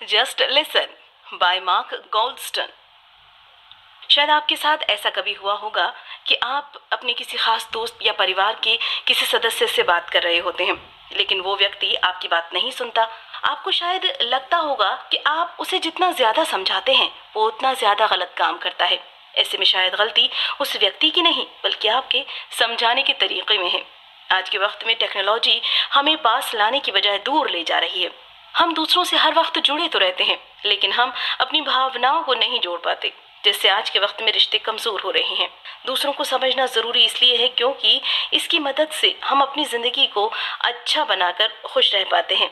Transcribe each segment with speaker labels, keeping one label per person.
Speaker 1: Just listen by Mark Goldstone. शायद आपके साथ ऐसा कभी हुआ होगा कि आप अपने किसी खास दोस्त या परिवार के किसी सदस्य से बात कर रहे होते हैं, लेकिन वो व्यक्ति आपकी बात नहीं सुनता। आपको शायद लगता होगा कि आप उसे जितना ज्यादा समझाते हैं वो उतना ज्यादा गलत काम करता है। ऐसे में शायद गलती उस व्यक्ति की नहीं बल्कि आपके समझाने के तरीके में है। आज के वक्त में टेक्नोलॉजी हमें पास लाने की बजाय दूर ले जा रही है। हम दूसरों से हर वक्त जुड़े तो रहते हैं, लेकिन हम अपनी भावनाओं को नहीं जोड़ पाते, जिससे आज के वक्त में रिश्ते कमजोर हो रहे हैं। दूसरों को समझना जरूरी इसलिए है क्योंकि इसकी मदद से हम अपनी जिंदगी को अच्छा बनाकर खुश रह पाते हैं।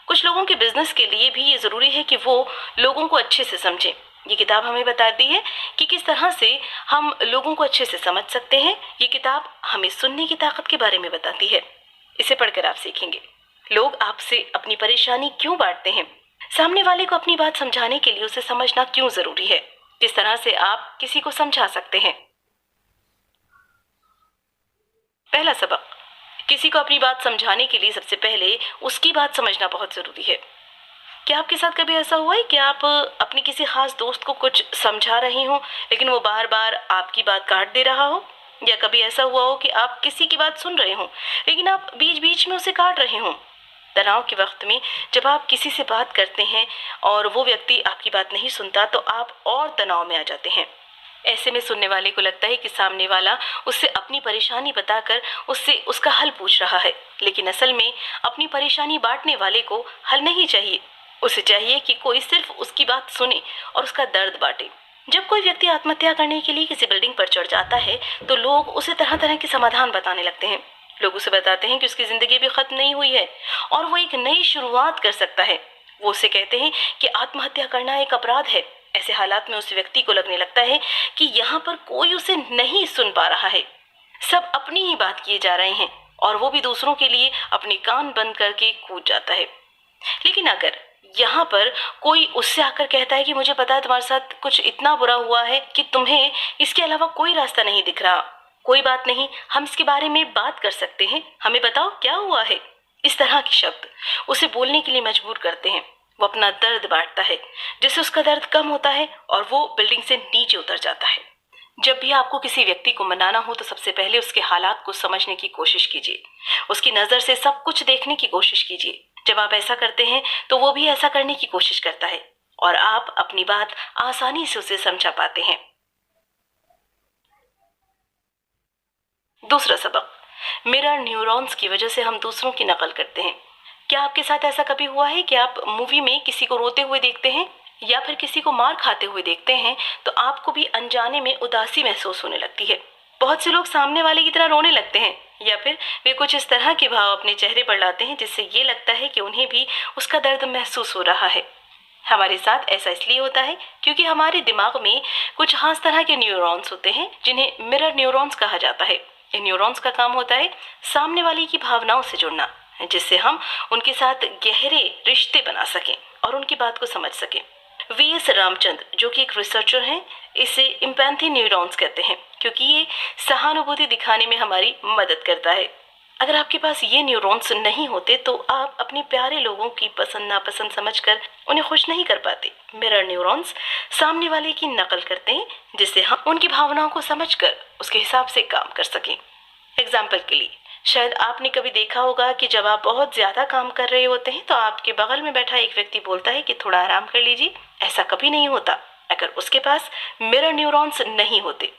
Speaker 1: कुछ लोगों के बिजनेस के लिए भी ये जरूरी है कि वो लोगों को अच्छे से समझें। ये किताब हमें बताती है कि किस तरह से हम लोगों को अच्छे से समझ सकते हैं। ये किताब हमें सुनने की ताकत के बारे में बताती है। इसे पढ़कर आप सीखेंगे लोग आपसे अपनी परेशानी क्यों बांटते हैं, सामने वाले को अपनी बात समझाने के लिए उसे समझना क्यों जरूरी है, किस तरह से आप किसी को समझा सकते हैं। पहला सबक, किसी को अपनी बात समझाने के लिए सबसे पहले उसकी बात समझना बहुत जरूरी है। क्या आपके साथ कभी ऐसा हुआ है कि आप अपने किसी खास दोस्त को कुछ समझा रहे हो लेकिन वो बार बार आपकी बात काट दे रहा हो, या कभी ऐसा हुआ हो कि आप किसी की बात सुन रहे हो लेकिन आप बीच बीच में उसे काट रहे हो। तनाव के वक्त में जब आप किसी से बात करते हैं और वो व्यक्ति आपकी बात नहीं सुनता तो आप और तनाव में आ जाते हैं। ऐसे में सुनने वाले को लगता है कि सामने वाला उससे अपनी परेशानी बताकर उससे उसका हल पूछ रहा है, लेकिन असल में अपनी परेशानी बांटने वाले को हल नहीं चाहिए। उसे चाहिए कि कोई सिर्फ उसकी बात सुने और उसका दर्द बांटे। जब कोई व्यक्ति आत्महत्या करने के लिए किसी बिल्डिंग पर चढ़ जाता है तो लोग उसे तरह तरह के समाधान बताने लगते हैं। लोग उसे बताते हैं कि उसकी जिंदगी भी खत्म नहीं हुई है और वो एक नई शुरुआत कर सकता है। वो उसे कहते हैं कि आत्महत्या करना एक अपराध है। ऐसे हालात में उस व्यक्ति को लगने लगता है कि यहाँ पर कोई उसे नहीं सुन पा रहा है, सब अपनी ही बात किए जा रहे हैं और वो भी दूसरों के लिए अपने कान बंद करके कूद जाता है। लेकिन अगर यहाँ पर कोई उससे आकर कहता है कि मुझे पता है तुम्हारे साथ कुछ इतना बुरा हुआ है कि तुम्हें इसके अलावा कोई रास्ता नहीं दिख रहा, कोई बात नहीं, हम इसके बारे में बात कर सकते हैं, हमें बताओ क्या हुआ है। इस तरह के शब्द उसे बोलने के लिए मजबूर करते हैं। वो अपना दर्द बांटता है, जिससे उसका दर्द कम होता है और वो बिल्डिंग से नीचे उतर जाता है। जब भी आपको किसी व्यक्ति को मनाना हो तो सबसे पहले उसके हालात को समझने की कोशिश कीजिए, उसकी नजर से सब कुछ देखने की कोशिश कीजिए। जब आप ऐसा करते हैं तो वो भी ऐसा करने की कोशिश करता है और आप अपनी बात आसानी से उसे समझा पाते हैं। दूसरा सबक, मिरर न्यूरॉन्स की वजह से हम दूसरों की नकल करते हैं। क्या आपके साथ ऐसा कभी हुआ है कि आप मूवी में किसी को रोते हुए देखते हैं या फिर किसी को मार खाते हुए देखते हैं तो आपको भी अनजाने में उदासी महसूस होने लगती है। बहुत से लोग सामने वाले की तरह रोने लगते हैं या फिर वे कुछ इस तरह के भाव अपने चेहरे पर लाते हैं जिससे ये लगता है कि उन्हें भी उसका दर्द महसूस हो रहा है। हमारे साथ ऐसा इसलिए होता है क्योंकि हमारे दिमाग में कुछ खास तरह के न्यूरॉन्स होते हैं जिन्हें मिरर न्यूरॉन्स कहा जाता है। इन न्यूरॉन्स का काम होता है सामने वाले की भावनाओं से जुड़ना, जिससे हम उनके साथ गहरे रिश्ते बना सकें और उनकी बात को समझ सकें। वीएस रामचंद्र, जो कि एक रिसर्चर हैं, इसे इम्पैथी न्यूरॉन्स कहते हैं क्योंकि ये सहानुभूति दिखाने में हमारी मदद करता है। अगर आपके पास ये न्यूरॉन्स नहीं होते तो आप अपने प्यारे लोगों की पसंद नापसंद समझकर उन्हें खुश नहीं कर पाते। मिरर न्यूरॉन्स सामने वाले की नकल करते हैं जिससे हम उनकी भावनाओं को समझकर उसके हिसाब से काम कर सकें। एग्जाम्पल के लिए, शायद आपने कभी देखा होगा कि जब आप बहुत ज्यादा काम कर रहे होते हैं तो आपके बगल में बैठा एक व्यक्ति बोलता है कि थोड़ा आराम कर लीजिए। ऐसा कभी नहीं होता अगर उसके पास मिरर न्यूरॉन्स नहीं होते।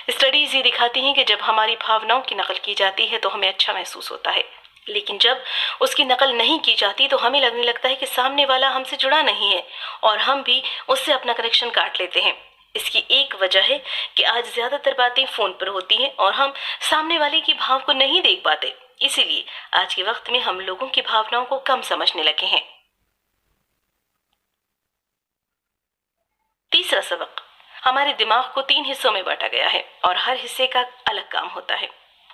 Speaker 1: स्टडीज ये दिखाती हैं कि जब हमारी भावनाओं की नकल की जाती है तो हमें अच्छा महसूस होता है, लेकिन जब उसकी नकल नहीं की जाती तो हमें लगने लगता है कि सामने वाला हमसे जुड़ा नहीं है और हम भी उससे अपना कनेक्शन काट लेते हैं। इसकी एक वजह है कि आज ज्यादातर बातें फोन पर होती हैं और हम सामने वाले की भाव को नहीं देख पाते। इसीलिए आज के वक्त में हम लोगों की भावनाओं को कम समझने लगे हैं। तीसरा सबक, हमारे दिमाग को 3 हिस्सों में बांटा गया है और हर हिस्से का अलग काम होता है।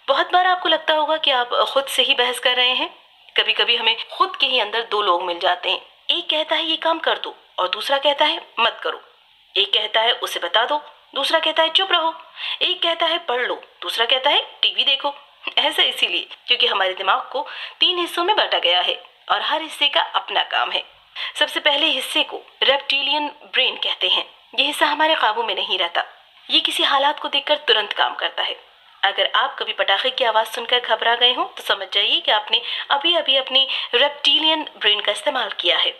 Speaker 1: बहुत बार आपको लगता होगा कि आप खुद से ही बहस कर रहे हैं। कभी कभी हमें खुद के ही अंदर 2 लोग मिल जाते हैं। एक कहता है ये काम कर दो और दूसरा कहता है मत करो। एक कहता है उसे बता दो, दूसरा कहता है चुप रहो। एक कहता है पढ़ लो, दूसरा कहता है टीवी देखो। ऐसा इसीलिए क्योंकि हमारे दिमाग को 3 हिस्सों में बांटा गया है और हर हिस्से का अपना काम है। सबसे पहले हिस्से को रेप्टिलियन ब्रेन कहते हैं। ये हिस्सा हमारे काबू में नहीं रहता। ये किसी हालात को देखकर तुरंत काम करता है। अगर आप कभी पटाखे की आवाज सुनकर घबरा गए हो तो समझ जाइए कि आपने अभी अभी अपनी रेप्टिलियन ब्रेन का इस्तेमाल किया है।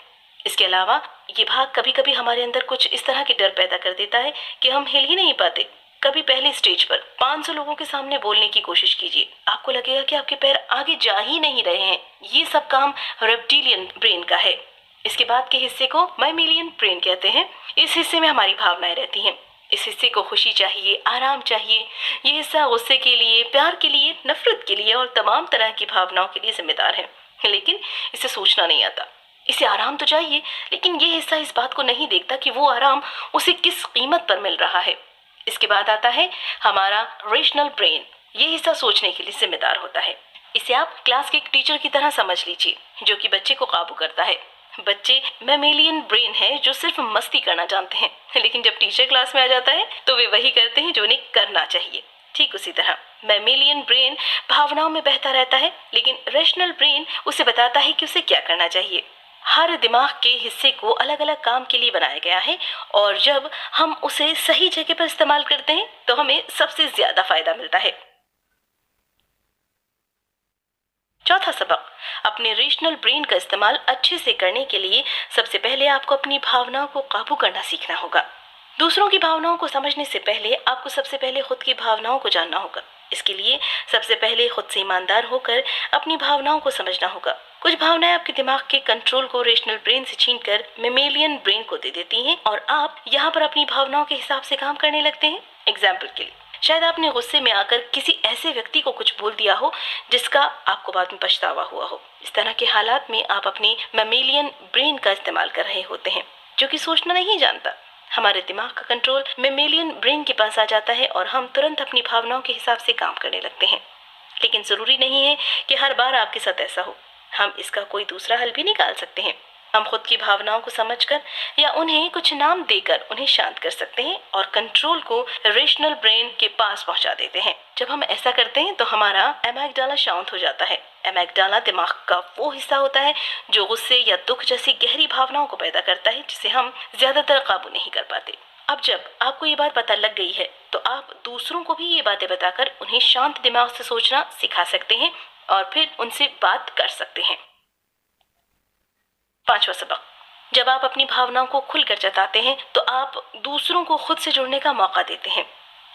Speaker 1: इसके अलावा ये भाग कभी कभी हमारे अंदर कुछ इस तरह की डर पैदा कर देता है कि हम हिल ही नहीं पाते। कभी पहले स्टेज पर 500 लोगों के सामने बोलने की कोशिश कीजिए, आपको लगेगा कि आपके पैर आगे जा ही नहीं रहे हैं। ये सब काम रेप्टिलियन ब्रेन का है। इसके बाद के हिस्से को मैमिलियन ब्रेन कहते हैं। इस हिस्से में हमारी भावनाएं रहती हैं। इस हिस्से को खुशी चाहिए, आराम चाहिए। ये हिस्सा गुस्से के लिए, प्यार के लिए, नफरत के लिए और तमाम तरह की भावनाओं के लिए जिम्मेदार है। लेकिन इसे सोचना नहीं आता। इसे आराम तो चाहिए, लेकिन ये हिस्सा इस बात को नहीं देखता कि वो आराम उसे किस कीमत पर मिल रहा है। इसके बाद आता है हमारा रेशनल ब्रेन। ये हिस्सा सोचने के लिए जिम्मेदार होता है। इसे आप क्लास के एक टीचर की तरह समझ लीजिए, जो कि बच्चे को काबू करता है। बच्चे मैमेलियन ब्रेन है जो सिर्फ मस्ती करना जानते हैं, लेकिन जब टीचर क्लास में आ जाता है तो वे वही करते हैं जो उन्हें करना चाहिए। ठीक उसी तरह मैमेलियन ब्रेन भावनाओं में बहता रहता है, लेकिन रेशनल ब्रेन उसे बताता है कि उसे क्या करना चाहिए। हर दिमाग के हिस्से को अलग अलग काम के लिए बनाया गया है, और जब हम उसे सही जगह पर इस्तेमाल करते हैं तो हमें सबसे ज्यादा फायदा मिलता है। चौथा सबक, अपने रेशनल ब्रेन का इस्तेमाल अच्छे से करने के लिए सबसे पहले आपको अपनी भावनाओं को काबू करना सीखना होगा। दूसरों की भावनाओं को समझने से पहले आपको सबसे पहले खुद की भावनाओं को जानना होगा। इसके लिए सबसे पहले खुद से ईमानदार होकर अपनी भावनाओं को समझना होगा। कुछ भावनाएं आपके दिमाग के कंट्रोल को रेशनल ब्रेन से छीनकर मेमेलियन ब्रेन को दे देती हैं, और आप यहाँ पर अपनी भावनाओं के हिसाब से काम करने लगते हैं। एग्जाम्पल के लिए, शायद आपने गुस्से में आकर किसी ऐसे व्यक्ति को कुछ बोल दिया हो जिसका आपको बाद में पछतावा हुआ हो। इस तरह के हालात में आप अपनी मैमेलियन ब्रेन का इस्तेमाल कर रहे होते हैं, जो कि सोचना नहीं जानता। हमारे दिमाग का कंट्रोल मैमेलियन ब्रेन के पास आ जाता है और हम तुरंत अपनी भावनाओं के हिसाब से काम करने लगते हैं। लेकिन जरूरी नहीं है कि हर बार आपके साथ ऐसा हो। हम इसका कोई दूसरा हल भी निकाल सकते हैं। हम खुद की भावनाओं को समझकर या उन्हें कुछ नाम देकर उन्हें शांत कर सकते हैं और कंट्रोल को रेशनल ब्रेन के पास पहुंचा देते हैं। जब हम ऐसा करते हैं तो हमारा एमिगडाला शांत हो जाता है। एमिगडाला दिमाग का वो हिस्सा होता है जो गुस्से या दुख जैसी गहरी भावनाओं को पैदा करता है, जिसे हम ज्यादातर काबू नहीं कर पाते। अब जब आपको ये बात पता लग गई है तो आप दूसरों को भी ये बातें बताकर उन्हें शांत दिमाग से सोचना सिखा सकते हैं और फिर उनसे बात कर सकते हैं। पांचवा सबक, जब आप अपनी भावनाओं को खुलकर जताते हैं तो आप दूसरों को खुद से जुड़ने का मौका देते हैं।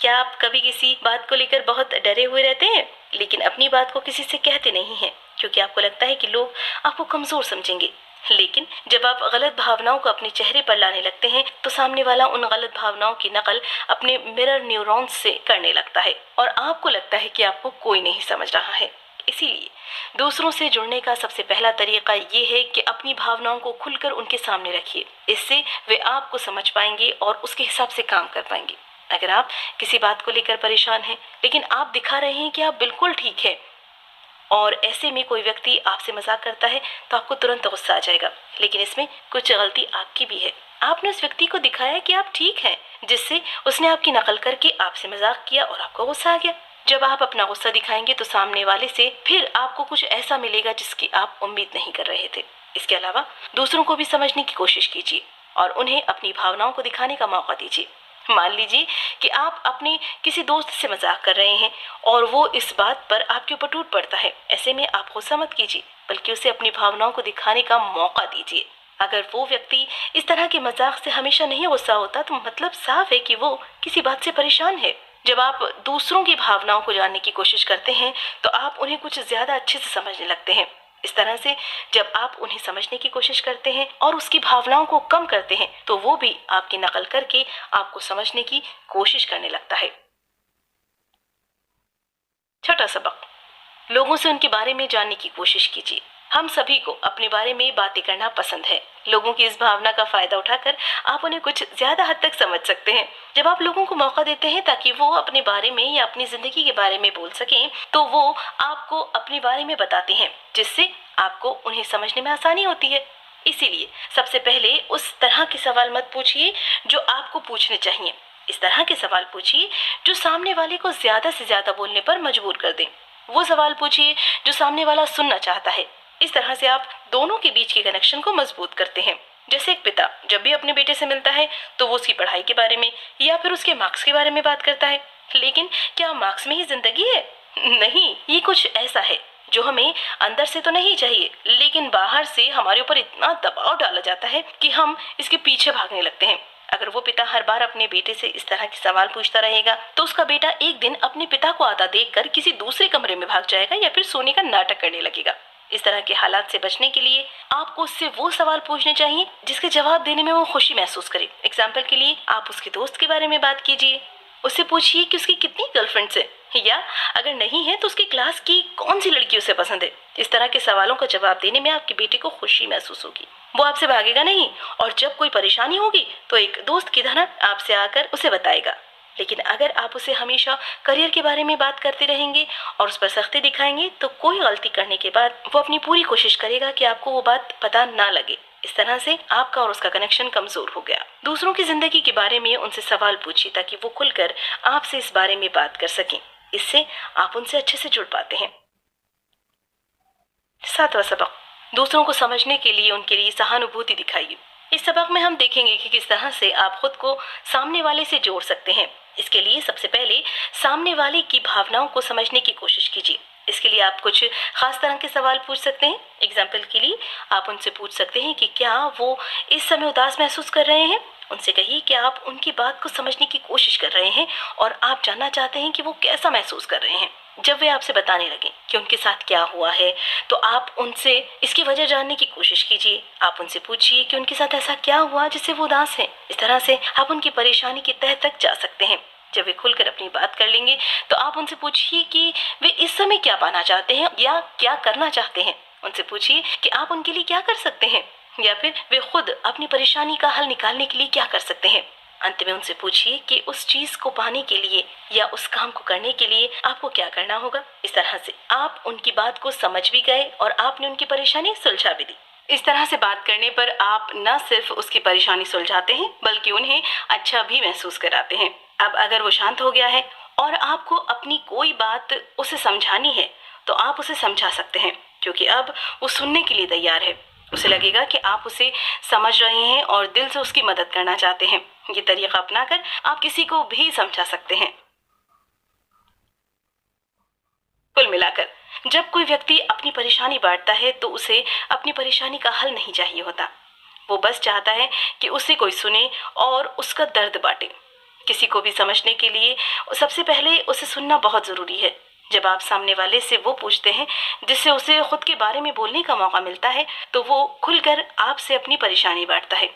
Speaker 1: क्या आप कभी किसी बात को लेकर बहुत डरे हुए रहते हैं, लेकिन अपनी बात को किसी से कहते नहीं हैं क्योंकि आपको लगता है कि लोग आपको कमजोर समझेंगे? लेकिन जब आप गलत भावनाओं को अपने चेहरे पर लाने लगते हैं तो सामने वाला उन गलत भावनाओं की नकल अपने मिरर न्यूरॉन्स से करने लगता है और आपको लगता है कि आपको कोई नहीं समझ रहा है। इसीलिए दूसरों से जुड़ने का सबसे पहला तरीका ये है कि अपनी भावनाओं को खुलकर उनके सामने रखिए। इससे वे आपको समझ पाएंगे और उसके हिसाब से काम कर पाएंगे। अगर आप किसी बात को लेकर परेशान हैं लेकिन आप दिखा रहे हैं कि आप बिल्कुल ठीक है और ऐसे में कोई व्यक्ति आपसे मजाक करता है तो आपको तुरंत गुस्सा आ जाएगा, लेकिन इसमें कुछ गलती आपकी भी है। आपने उस व्यक्ति को दिखाया कि आप ठीक हैं, जिससे उसने आपकी नकल करके आपसे मजाक किया और आपको गुस्सा आ गया। जब आप अपना गुस्सा दिखाएंगे तो सामने वाले से फिर आपको कुछ ऐसा मिलेगा जिसकी आप उम्मीद नहीं कर रहे थे। इसके अलावा दूसरों को भी समझने की कोशिश कीजिए और उन्हें अपनी भावनाओं को दिखाने का मौका दीजिए। मान लीजिए कि आप अपने किसी दोस्त से मजाक कर रहे हैं और वो इस बात पर आपके ऊपर टूट पड़ता है। ऐसे में आप गुस्सा मत कीजिए, बल्कि उसे अपनी भावनाओं को दिखाने का मौका दीजिए। अगर वो व्यक्ति इस तरह के मजाक से हमेशा नहीं गुस्सा होता तो मतलब साफ है कि वो किसी बात से परेशान है। जब आप दूसरों की भावनाओं को जानने की कोशिश करते हैं तो आप उन्हें कुछ ज्यादा अच्छे से समझने लगते हैं। इस तरह से जब आप उन्हें समझने की कोशिश करते हैं और उसकी भावनाओं को कम करते हैं तो वो भी आपकी नकल करके आपको समझने की कोशिश करने लगता है। छठा सबक, लोगों से उनके बारे में जानने की कोशिश कीजिए। हम सभी को अपने बारे में बातें करना पसंद है। लोगों की इस भावना का फायदा उठाकर आप उन्हें कुछ ज्यादा हद तक समझ सकते हैं। जब आप लोगों को मौका देते हैं ताकि वो अपने बारे में या अपनी जिंदगी के बारे में बोल सकें तो वो आपको अपने बारे में बताते हैं, जिससे आपको उन्हें समझने में आसानी होती है। इसीलिए सबसे पहले उस तरह के सवाल मत पूछिए जो आपको पूछने चाहिए। इस तरह के सवाल पूछिए जो सामने वाले को ज्यादा से ज्यादा बोलने पर मजबूर कर दें। वो सवाल पूछिए जो सामने वाला सुनना चाहता है इस तरह से आप दोनों के बीच के कनेक्शन को मजबूत करते हैं। जैसे एक पिता जब भी अपने बेटे से मिलता है तो वो उसकी पढ़ाई के बारे में या फिर उसके मार्क्स के बारे में बात करता है, लेकिन क्या मार्क्स में ही जिंदगी है? नहीं, ये कुछ ऐसा है जो हमें अंदर से तो नहीं चाहिए, लेकिन बाहर से हमारे ऊपर इतना दबाव डाला जाता है कि हम इसके पीछे भागने लगते हैं। अगर वो पिता हर बार अपने बेटे से इस तरह के सवाल पूछता रहेगा तो उसका बेटा एक दिन अपने पिता को आता देखकर किसी दूसरे कमरे में भाग जाएगा या फिर सोने का नाटक करने लगेगा। इस तरह के हालात से बचने के लिए आपको उससे वो सवाल पूछने चाहिए जिसके जवाब देने में वो खुशी महसूस करे। एग्जाम्पल के लिए आप उसके दोस्त के बारे में बात कीजिए, उससे पूछिए कि उसकी कितनी गर्लफ्रेंड्स है, या अगर नहीं है तो उसकी क्लास की कौन सी लड़की उसे पसंद है। इस तरह के सवालों का जवाब देने में आपके बेटे को खुशी महसूस होगी, वो आपसे भागेगा नहीं, और जब कोई परेशानी होगी तो एक दोस्त की तरह आपसे आकर उसे बताएगा। लेकिन अगर आप उसे हमेशा करियर के बारे में बात करते रहेंगे और उस पर सख्ती दिखाएंगे तो कोई गलती करने के बाद वो अपनी पूरी कोशिश करेगा कि आपको वो बात पता ना लगे। इस तरह से आपका और उसका कनेक्शन कमजोर हो गया। दूसरों की जिंदगी के बारे में उनसे सवाल पूछिए ताकि वो खुलकर आपसे इस बारे में बात कर सकें। इससे आप उनसे अच्छे से जुड़ पाते हैं। 7वां सबक, दूसरों को समझने के लिए उनके लिए सहानुभूति दिखाइए। इस सबक में हम देखेंगे कि किस तरह से आप खुद को सामने वाले से जोड़ सकते हैं। इसके लिए सबसे पहले सामने वाले की भावनाओं को समझने की कोशिश कीजिए। इसके लिए आप कुछ खास तरह के सवाल पूछ सकते हैं। एग्जाम्पल के लिए आप उनसे पूछ सकते हैं कि क्या वो इस समय उदास महसूस कर रहे हैं। उनसे कहिए कि आप उनकी बात को समझने की कोशिश कर रहे हैं और आप जानना चाहते हैं कि वो कैसा महसूस कर रहे हैं। जब वे आपसे बताने लगे कि उनके साथ क्या हुआ है तो आप उनसे इसकी वजह जानने की कोशिश कीजिए। आप उनसे पूछिए कि उनके साथ ऐसा क्या हुआ जिससे वो उदास है। इस तरह से आप उनकी परेशानी की तह तक जा सकते हैं। जब वे खुलकर अपनी बात कर लेंगे तो आप उनसे पूछिए कि वे इस समय क्या पाना चाहते हैं या क्या करना चाहते हैं। उनसे पूछिए कि आप उनके लिए क्या कर सकते हैं या फिर वे खुद अपनी परेशानी का हल निकालने के लिए क्या कर सकते हैं। अंत में उनसे पूछिए कि उस चीज को पाने के लिए या उस काम को करने के लिए आपको क्या करना होगा। इस तरह से आप उनकी बात को समझ भी गए और आपने उनकी परेशानी सुलझा भी दी। इस तरह से बात करने पर आप न सिर्फ उसकी परेशानी सुलझाते हैं बल्कि उन्हें अच्छा भी महसूस कराते हैं। अब अगर वो शांत हो गया है और आपको अपनी कोई बात उसे समझानी है तो आप उसे समझा सकते हैं, क्योंकि अब वो सुनने के लिए तैयार है। उसे लगेगा कि आप उसे समझ रहे हैं और दिल से उसकी मदद करना चाहते हैं। ये तरीका अपनाकर आप किसी को भी समझा सकते हैं। कुल मिलाकर जब कोई व्यक्ति अपनी परेशानी बांटता है तो उसे अपनी परेशानी का हल नहीं चाहिए होता, वो बस चाहता है कि उसे कोई सुने और उसका दर्द बांटे। किसी को भी समझने के लिए सबसे पहले उसे सुनना बहुत जरूरी है। जब आप सामने वाले से वो पूछते हैं जिससे उसे खुद के बारे में बोलने का मौका मिलता है तो वो खुलकर आपसे अपनी परेशानी बांटता है।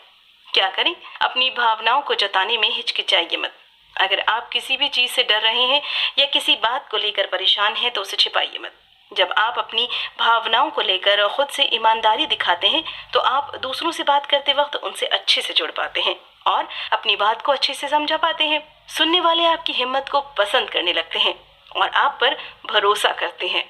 Speaker 1: क्या करें, अपनी भावनाओं को जताने में हिचकिचाइए मत। अगर आप किसी भी चीज से डर रहे हैं या किसी बात को लेकर परेशान हैं तो उसे छिपाइए मत। जब आप अपनी भावनाओं को लेकर खुद से ईमानदारी दिखाते हैं तो आप दूसरों से बात करते वक्त उनसे अच्छे से जुड़ पाते हैं और अपनी बात को अच्छे से समझा पाते हैं। सुनने वाले आपकी हिम्मत को पसंद करने लगते हैं और आप पर भरोसा करते हैं।